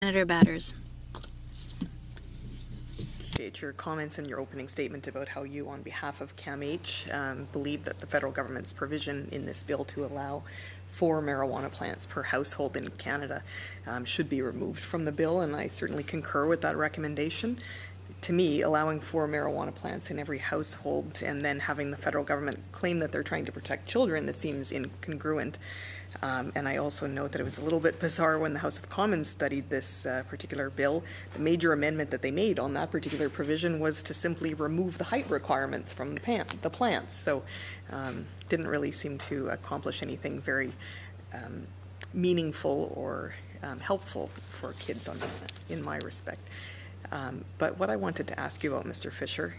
Senator Batters. Your comments in your opening statement about how you, on behalf of CAMH, believe that the federal government's provision in this bill to allow 4 marijuana plants per household in Canada should be removed from the bill, and I certainly concur with that recommendation. To me, allowing 4 marijuana plants in every household and then having the federal government claim that they're trying to protect children, that seems incongruent. And I also note that it was a little bit bizarre when the House of Commons studied this particular bill. The major amendment that they made on that particular provision was to simply remove the height requirements from the plants. So didn't really seem to accomplish anything very meaningful or helpful for kids in my respect. But what I wanted to ask you about, Mr. Fisher,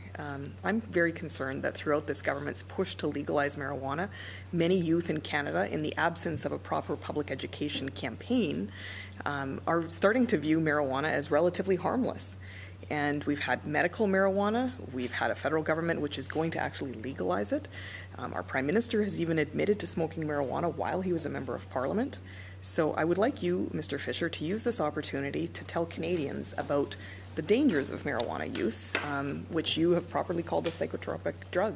I'm very concerned that throughout this government's push to legalize marijuana, many youth in Canada, in the absence of a proper public education campaign, are starting to view marijuana as relatively harmless. And we've had medical marijuana, we've had a federal government which is going to actually legalize it. Our Prime Minister has even admitted to smoking marijuana while he was a member of Parliament. So I would like you, Mr. Fisher, to use this opportunity to tell Canadians about the dangers of marijuana use, which you have properly called a psychotropic drug.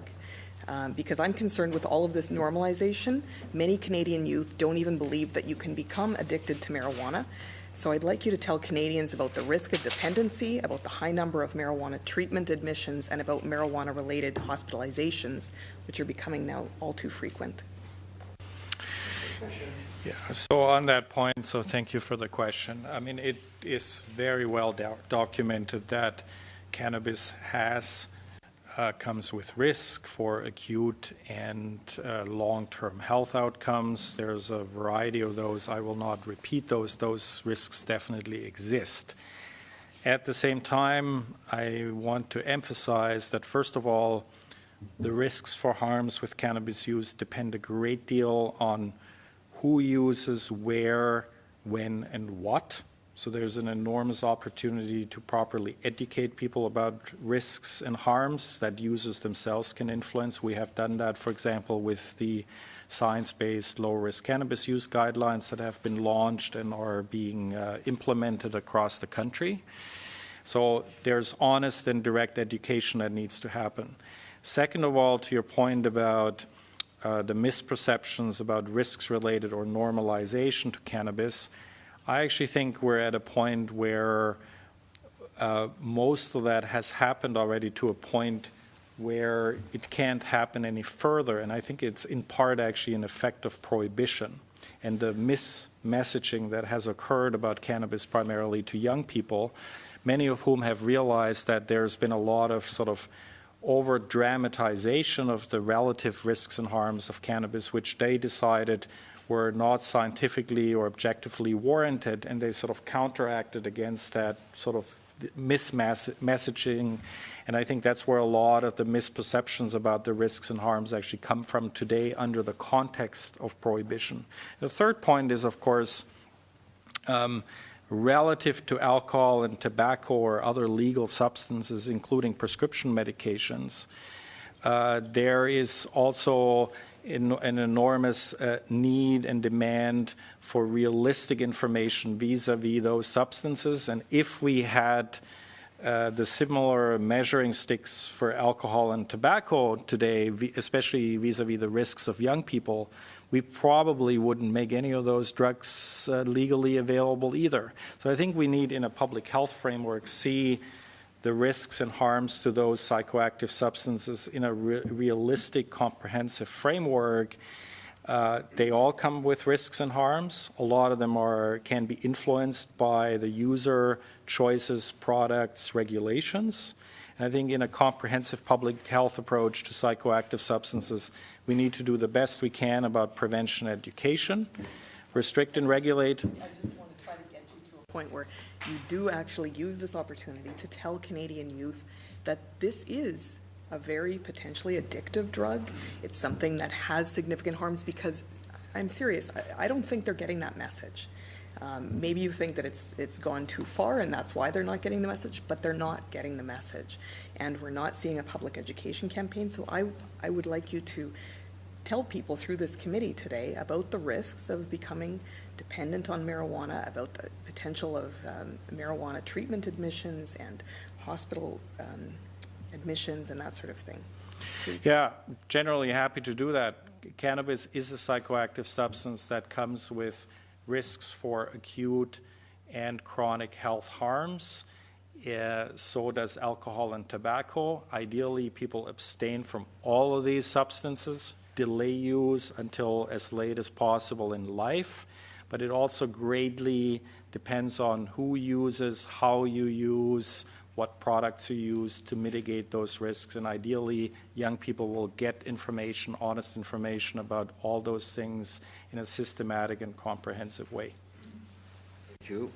Because I'm concerned with all of this normalization, many Canadian youth don't even believe that you can become addicted to marijuana. So I'd like you to tell Canadians about the risk of dependency, about the high number of marijuana treatment admissions, and about marijuana-related hospitalizations, which are becoming now all too frequent. Yeah, so on that point, so thank you for the question. I mean, it is very well documented that cannabis comes with risk for acute and long-term health outcomes. There's a variety of those. I will not repeat those. Those risks definitely exist. At the same time, I want to emphasize that, first of all, the risks for harms with cannabis use depend a great deal on who uses, where, when, and what. So there's an enormous opportunity to properly educate people about risks and harms that users themselves can influence. We have done that, for example, with the science-based low-risk cannabis use guidelines that have been launched and are being implemented across the country. So there's honest and direct education that needs to happen. Second of all, to your point about the misperceptions about risks related or normalization to cannabis, I actually think we're at a point where most of that has happened already to a point where it can't happen any further. And I think it's in part actually an effect of prohibition and the mismessaging that has occurred about cannabis primarily to young people, many of whom have realized that there's been a lot of sort of over-dramatization of the relative risks and harms of cannabis, which they decided were not scientifically or objectively warranted, and they sort of counteracted against that sort of mismessaging. And I think that's where a lot of the misperceptions about the risks and harms actually come from today under the context of prohibition. The third point is, of course, relative to alcohol and tobacco or other legal substances, including prescription medications, there is also an enormous need and demand for realistic information vis-a-vis those substances. And if we had the similar measuring sticks for alcohol and tobacco today, especially vis-a-vis the risks of young people, we probably wouldn't make any of those drugs legally available either. So I think we need, in a public health framework, see the risks and harms to those psychoactive substances in a realistic, comprehensive framework. They all come with risks and harms. A lot of them can be influenced by the user choices, products, regulations. And I think in a comprehensive public health approach to psychoactive substances, we need to do the best we can about prevention education, restrict and regulate. I just want to try to get you to a point where you do actually use this opportunity to tell Canadian youth that this is a very potentially addictive drug. It's something that has significant harms, because I'm serious, I don't think they're getting that message. Maybe you think that it's gone too far and that's why they're not getting the message, but they're not getting the message. And we're not seeing a public education campaign, so I would like you to tell people through this committee today about the risks of becoming dependent on marijuana, about the potential of marijuana treatment admissions and hospital admissions and that sort of thing. Please. Yeah, generally happy to do that. Cannabis is a psychoactive substance that comes with risks for acute and chronic health harms. So does alcohol and tobacco. Ideally, people abstain from all of these substances, delay use until as late as possible in life. But it also greatly depends on who uses, how you use, what products you use to mitigate those risks. And ideally, young people will get information, honest information about all those things in a systematic and comprehensive way. Thank you.